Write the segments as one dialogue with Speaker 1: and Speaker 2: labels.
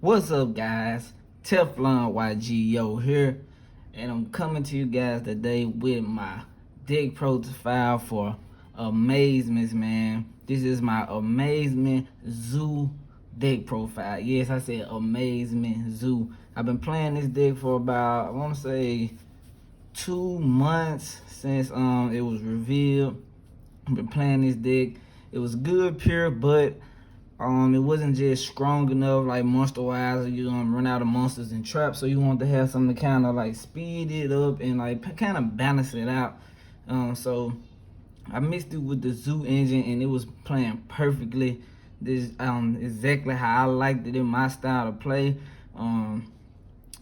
Speaker 1: What's up, guys? Teflon YGO here, and I'm coming to you guys today with my deck profile for Amazements, man. This is my Amazement Zoo deck profile. Yes, I said Amazement Zoo. I've been playing this deck for about, I want to say, 2 months since it was revealed. I've been playing this deck. It was good, pure, but it wasn't just strong enough, like monster wise. You run out of monsters and traps, so you want to have something to kind of like speed it up and like kind of balance it out. So I mixed it with the Zoo engine, and it was playing perfectly. This exactly how I liked it in my style of play.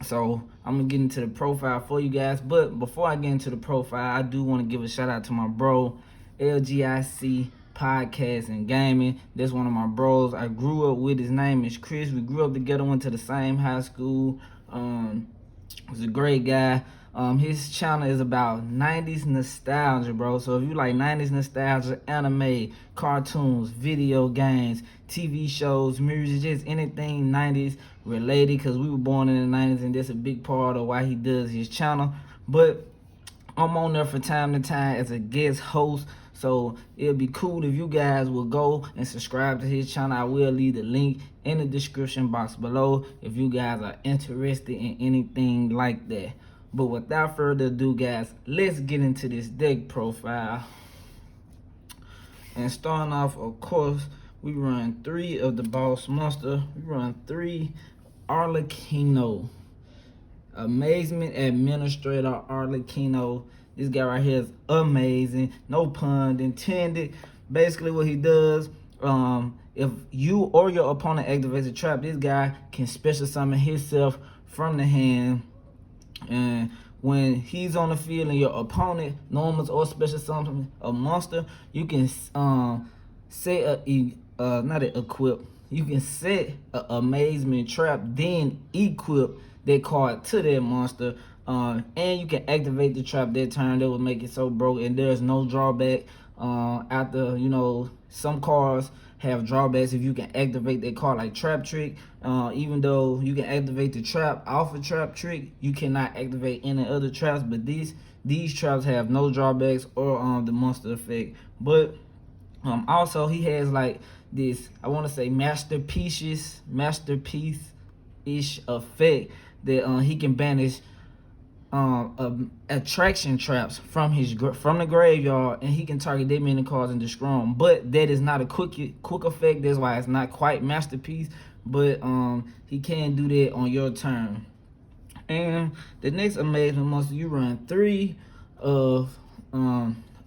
Speaker 1: So I'm gonna get into the profile for you guys, but before I get into the profile, I do want to give a shout out to my bro LGIC Podcast and Gaming. That's one of my bros I grew up with. His name is Chris. We grew up together, went to the same high school. He's a great guy. His channel is about 90s nostalgia, bro. So if you like 90s nostalgia, anime, cartoons, video games, TV shows, music, just anything 90s related, because we were born in the 90s, and that's a big part of why he does his channel. But I'm on there from time to time as a guest host, so it'll be cool if you guys will go and subscribe to his channel. I will leave the link in the description box below if you guys are interested in anything like that. But without further ado, guys, let's get into this deck profile. And starting off, of course, we run 3 of the Boss Monster. We run 3 Arlecchino. Amazement Administrator Arlecchino. This guy right here is amazing. No pun intended. Basically what he does, if you or your opponent activates a trap, this guy can special summon himself from the hand. And when he's on the field and your opponent normals or special summon a monster, you can set not an equip. You can set an amazement trap, then equip that card to that monster, and you can activate the trap that turn. That will make it so broke, and there's no drawback. After, some cards have drawbacks if you can activate that card, like Trap Trick. Even though you can activate the trap off a Trap Trick, you cannot activate any other traps. But these traps have no drawbacks or the monster effect. But also he has like this, I want to say masterpiece-ish effect that he can banish attraction traps from the graveyard, and he can target that many cards and destroy them. But that is not a quick effect. That's why it's not quite masterpiece. But he can do that on your turn. And the next amazement monster, you run 3 of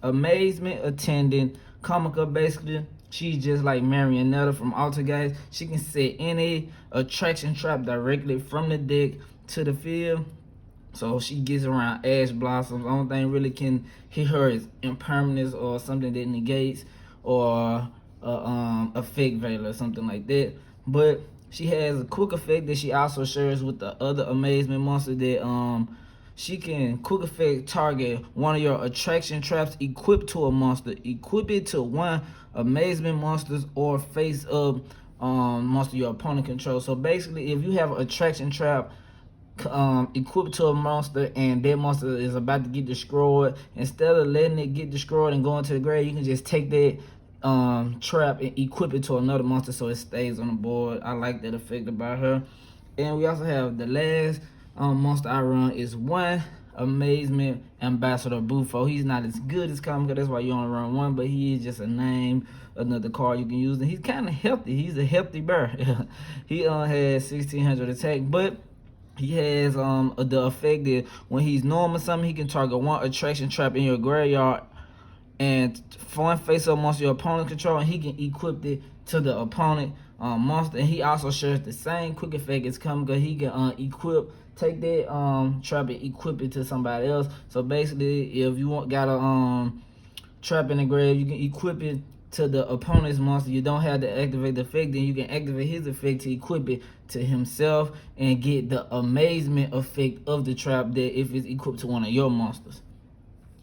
Speaker 1: Amazement Attendant Comica. Basically, she's just like Marionetta from Altergeist. She can set any attraction trap directly from the deck to the field. So she gets around Ash Blossoms. The only thing really can hit her is impermanence or something that negates, or a fake veil or something like that. But she has a quick effect that she also shares with the other amazement monster, that she can quick effect target one of your attraction traps equipped to a monster. Equip it to one amazement monsters or face up monster your opponent controls. So basically, if you have an attraction trap equipped to a monster and that monster is about to get destroyed, instead of letting it get destroyed and going to the grave, you can just take that trap and equip it to another monster so it stays on the board. I like that effect about her. And we also have the last monster I run is 1 Amazement Ambassador Bufo. He's not as good as Comica, that's why you only run 1, but he is just a name, another card you can use, and he's kind of healthy. He's a healthy bear. He has 1600 attack, but he has the effect that when he's normal summon, he can target 1 attraction trap in your graveyard and one face up monster your opponent control, and he can equip it to the opponent monster. And he also shares the same quick effect as Comica. He can take that trap and equip it to somebody else. So basically, if you got a trap in the grave, you can equip it to the opponent's monster. You don't have to activate the effect, then you can activate his effect to equip it to himself and get the amazement effect of the trap that if it's equipped to one of your monsters.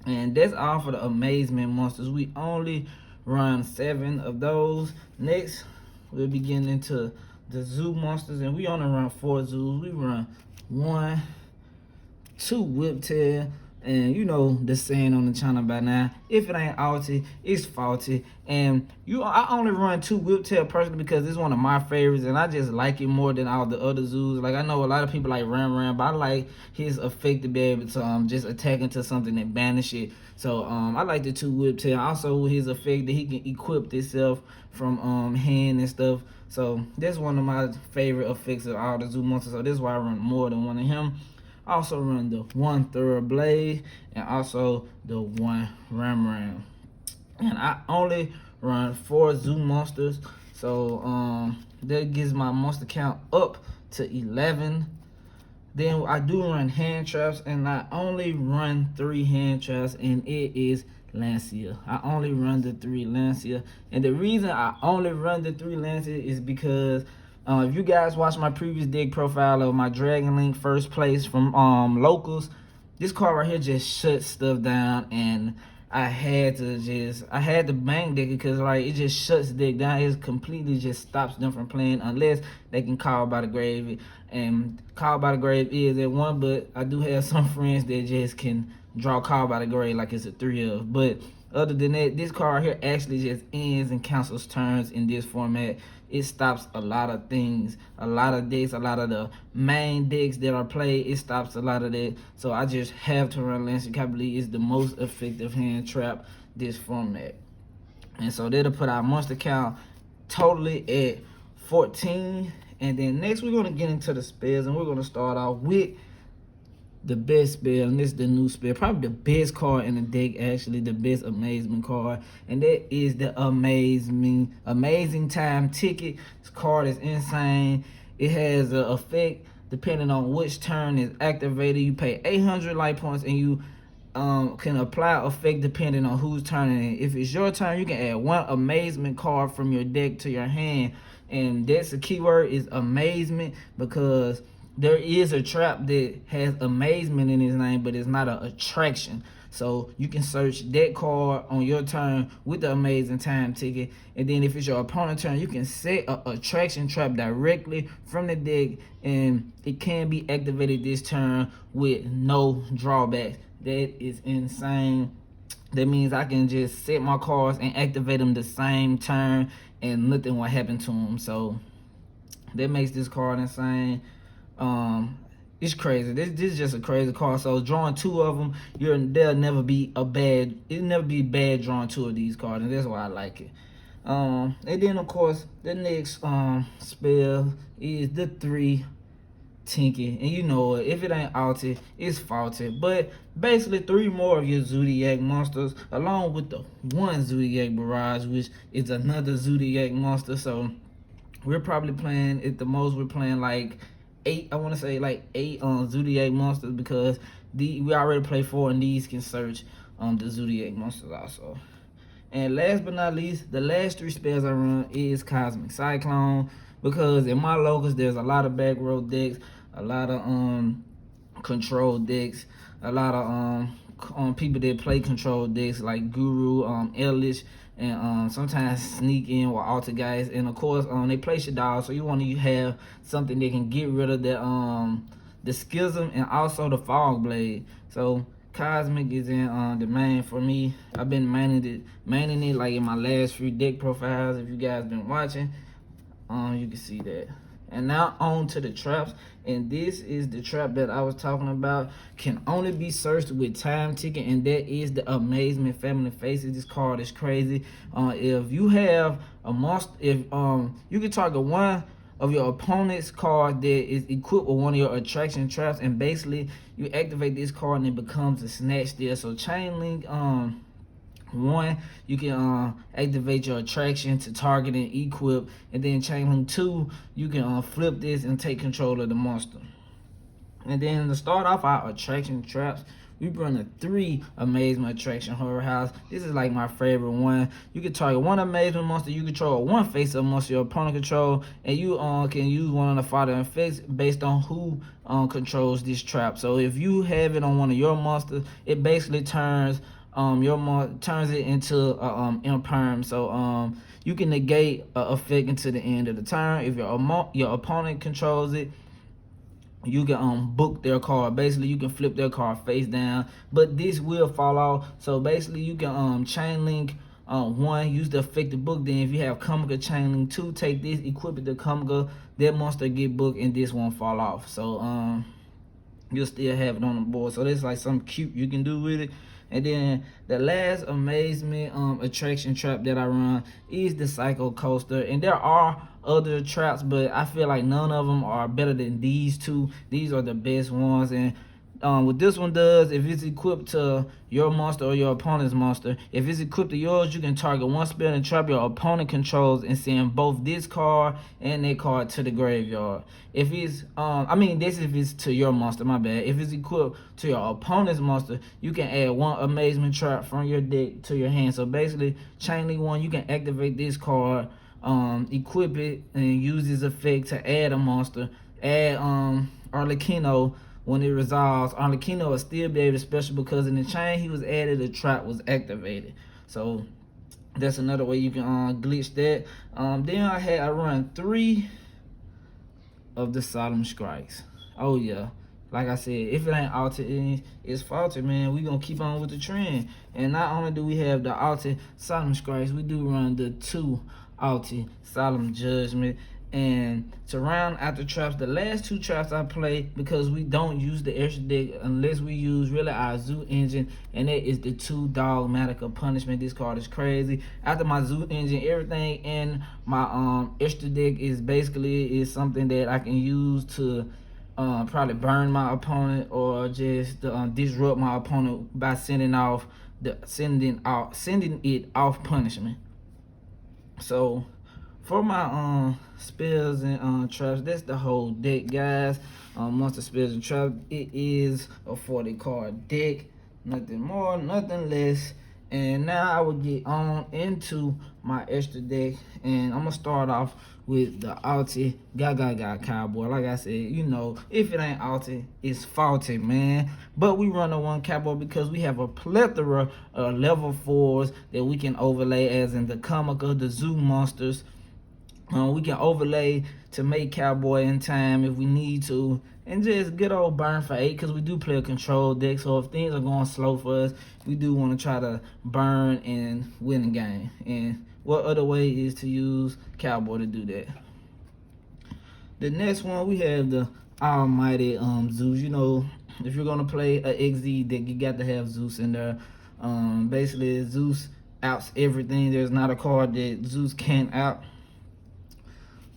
Speaker 1: And that's all for the amazement monsters. We only run 7 of those. Next, we'll be getting into the zoo monsters, and we only run 4 zoos. We run 1, 2 whiptail, and you know the saying on the channel by now, if it ain't alty, it's faulty. And I only run 2 whiptail personally because it's one of my favorites, and I just like it more than all the other zoos. Like, I know a lot of people like Ram, but I like his effect to be able to just attack into something and banish it. So I like the 2 whiptail. Also his effect that he can equip himself from hand and stuff. So that's one of my favorite effects of all the zoo monsters. So that's why I run more than one of him. I also run the 1 Thorough Blade and also the 1 Ram. And I only run 4 zoo monsters. So that gives my monster count up to 11. Then I do run hand traps, and I only run 3 hand traps, and it is Lancia. I only run the 3 Lancia. And the reason I only run the 3 Lancia is because if you guys watch my previous deck profile of my Dragon Link first place from locals, this card right here just shuts stuff down, and I had to bang deck it because like it just shuts deck down. It completely just stops them from playing unless they can call by the grave. And call by the grave is at 1, but I do have some friends that just can draw call by the grave like it's a 3 of. But other than that, this card right here actually just ends and cancels turns in this format. It stops a lot of things, a lot of decks, a lot of the main decks that are played. It stops a lot of that. So I just have to run Lancia. I believe it's the most effective hand trap this format. And so that'll put our monster count totally at 14. And then next we're gonna get into the spells, and we're gonna start off with the best spell, and this is the new spell, probably the best card in the deck, actually the best amazement card, and that is the amazing time ticket. This card is insane. It has an effect depending on which turn is activated. You pay 800 life points, and you can apply effect depending on who's turning it. If it's your turn, you can add 1 amazement card from your deck to your hand, and that's the keyword is amazement, because there is a trap that has amazement in his name, but it's not an attraction. So you can search that card on your turn with the amazing time ticket, and then if it's your opponent's turn, you can set an attraction trap directly from the deck, and it can be activated this turn with no drawbacks. That is insane. That means I can just set my cards and activate them the same turn, and nothing will happen to them. So that makes this card insane. It's crazy. This is just a crazy card. So drawing 2 of them, it'll never be bad drawing 2 of these cards, and that's why I like it. And then of course the next spell is the 3 Tinky, and you know it, if it ain't alty, it's faulty. But basically 3 more of your Zodiac monsters, along with the 1 Zodiac Barrage, which is another Zodiac monster. So we're probably playing, at the most we're playing like 8, I want to say like 8 Zodiac monsters, because we already play 4, and these can search the Zodiac monsters also. And last but not least, the last 3 spells I run is Cosmic Cyclone, because in my locals there's a lot of back row decks, a lot of control decks, a lot of people that play control decks like Guru, Elish, and sometimes sneak in with alter guys, and of course they play Shadow, so you want to have something that can get rid of the Schism and also the Fog Blade. So Cosmic is in the main for me. I've been maining it like in my last few deck profiles. If you guys been watching, you can see that. And now on to the traps, and this is the trap that I was talking about. Can only be searched with time ticket, and that is the Amazement Family Faces. This card is crazy. If you have a monster, if you can target 1 of your opponent's card that is equipped with 1 of your attraction traps, and basically you activate this card and it becomes a snatch steal. So Chain Link 1, you can activate your attraction to target and equip, and then Chain Link 2, you can flip this and take control of the monster. And then to start off our attraction traps, we bring a 3 Amazement Attraction Horror House. This is like my favorite one. You can target 1 Amazement monster you control, 1 face-up monster your opponent control, and you can use 1 of the following effects based on who controls this trap. So if you have it on 1 of your monsters, it basically turns turns it into a imperm. So you can negate a effect into the end of the turn. If your opponent controls it, you can book their card. Basically, you can flip their card face down, but this will fall off. So basically, you can chain link one, use the effect to book. Then if you have Comica chain link two, take this, equip it to Comica, that monster get booked and this won't fall off. So you'll still have it on the board. So that's like something cute you can do with it. And then the last amazement attraction trap that I run is the Psycho Coaster. And there are other traps, but I feel like none of them are better than these two. These are the best ones. And what this one does, if it's equipped to your monster or your opponent's monster, if it's equipped to yours, you can target one spell and trap your opponent controls and send both this card and that card to the graveyard. If it's this if it's to your monster, my bad. If it's equipped to your opponent's monster, you can add one amazement trap from your deck to your hand. So basically, chain link one, you can activate this card, equip it, and use this effect to add a monster. Add Arlecchino. When it resolves, Arlecchino will still be able to special because in the chain he was added, the trap was activated. So that's another way you can glitch that. Then I run 3 of the Solemn Strikes. Oh yeah, like I said, if it ain't altered, it's faulted, man. We gonna keep on with the trend. And not only do we have the altered Solemn Strikes, we do run the 2 altered Solemn Judgment. And to round out the traps, the last 2 traps I play, because we don't use the extra deck unless we use really our Zoo Engine, and that is the 2 Dogmatica Punishment. This card is crazy. After my Zoo Engine, everything in my extra deck is basically something that I can use to probably burn my opponent or just disrupt my opponent by sending it off punishment. So for my spells and traps, that's the whole deck, guys. Monster spells and traps, it is a 40 card deck, nothing more, nothing less. And now I will get on into my extra deck, and I'm gonna start off with the Alti Gaga Cowboy. Like I said, you know, if it ain't Alti, it's faulty, man. But we run a 1 Cowboy because we have a plethora of level 4s that we can overlay, as in the Comica, the Zoo monsters. We can overlay to make Cowboy in time if we need to, and just good old burn for 8, because we do play a control deck. So if things are going slow for us, we do want to try to burn and win the game. And what other way is to use Cowboy to do that? The next one, we have the Almighty Zeus. You know, if you're gonna play a XZ deck, you got to have Zeus in there. Basically, Zeus outs everything. There's not a card that Zeus can't out.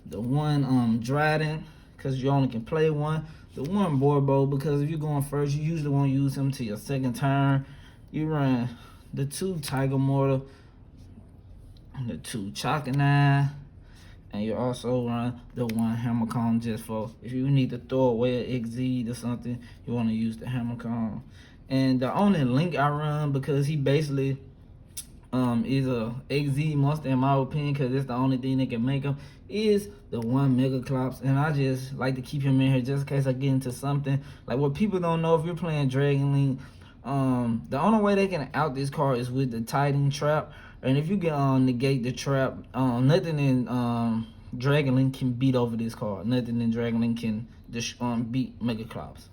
Speaker 1: The 1 Dryden, because you only can play 1. The 1 Borbo, because if you're going first, you usually won't use him to your second turn. You run the 2 Tiger Mortal, the 2 Chakanine, and you also run the 1 Hammercone, just for if you need to throw away an XZ or something, you want to use the Hammercone. And the only link I run, because he basically is a XZ monster in my opinion, because it's the only thing that can make him, is the 1 Megaclops. And I just like to keep him in here just in case I get into something. Like, what people don't know, if you're playing Dragon Link, the only way they can out this card is with the Titan Trap. And if you can negate the trap, nothing in Dragon Link can beat over this card. Nothing in Dragon Link can beat Megaclops.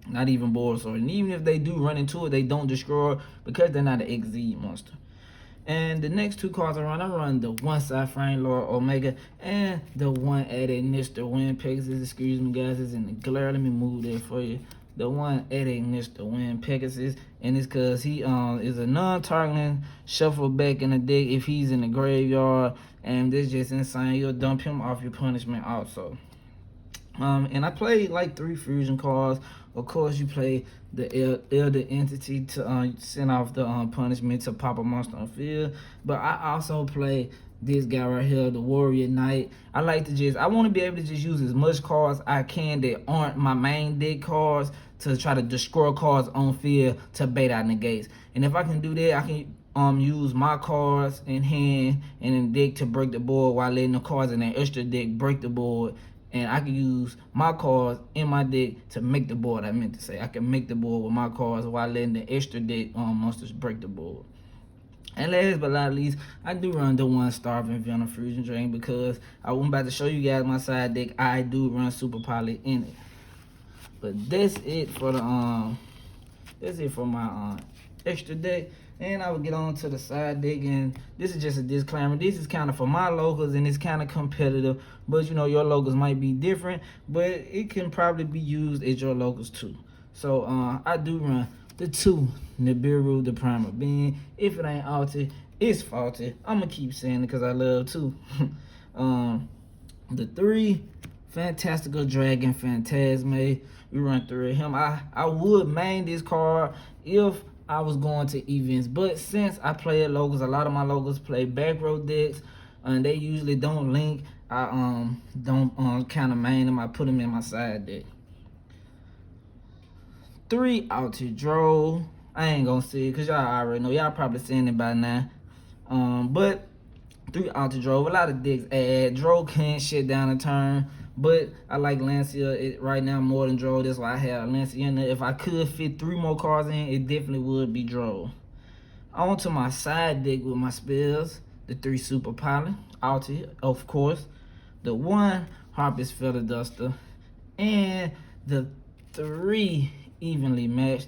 Speaker 1: Not even Bulbasaur. And even if they do run into it, they don't destroy it because they're not an XZ monster. And the next 2 cards I run the 1 Cyframe Lord Omega and the 1 added Mr. Wind Pegasus. Excuse me, guys, it's in the glare. Let me move that for you. The 1 added Mr. Wind Pegasus, and it's because he is a non-targeting shuffle back in the deck if he's in the graveyard, and this is just insane. You'll dump him off your punishment also. And I played like 3 fusion cards. Of course, you play the Elder Entity to send off the punishment to pop a monster on field. But I also play this guy right here, the Warrior Knight. I want to be able to just use as much cards I can that aren't my main deck cards to try to destroy cards on field to bait out negates. And if I can do that, I can use my cards in hand and in deck to break the board while letting the cards in that extra deck break the board and I can use my cards in my deck to make the board. I meant to say I can make the board with my cards while letting the extra deck monsters break the board. And last but not least, I do run the one Starving Venom Fusion Drain because I'm about to show you guys my side deck. I do run Super Pilot in it. But that's it for the that's it for my extra deck. And I will get on to the side deck, and this is just a disclaimer. This is kind of for my locals, and it's kind of competitive. But you know, your locals might be different, but it can probably be used as your locals too. So I do run the 2 Nibiru, the Primer Being. If it ain't altered, it's faulty. I'm gonna keep saying it because I love 2. The 3 Fantastical Dragon Phantasme. We run through him. I would main this card if I was going to events, but since I play at locals, a lot of my locals play back row decks, and they usually don't link. I don't kind of main them. I put them in my side deck. 3 Altered Drow. I ain't gonna say it because y'all already know. Y'all probably seen it by now. But 3 Altered Drow. A lot of decks add Drow can't shut down a turn, but I like Lancia right now more than Drow. That's why I have Lancia in there. If I could fit 3 more cards in, it definitely would be Drow. On to my side deck with my spells. The 3 Super Pilot, Altered, of course. The 1 Harpist Feather Duster, and the 3 Evenly Matched.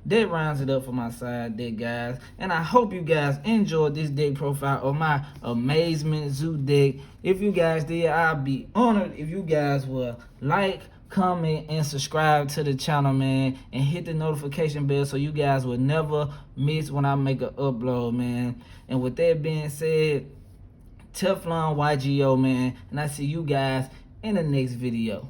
Speaker 1: That rounds it up for my side deck, guys. And I hope you guys enjoyed this deck profile of my Amazement Zoo deck. If you guys did, I'll be honored if you guys will like, comment, and subscribe to the channel, man. And hit the notification bell so you guys will never miss when I make an upload, man. And with that being said, Teflon YGO, man. And I see you guys in the next video.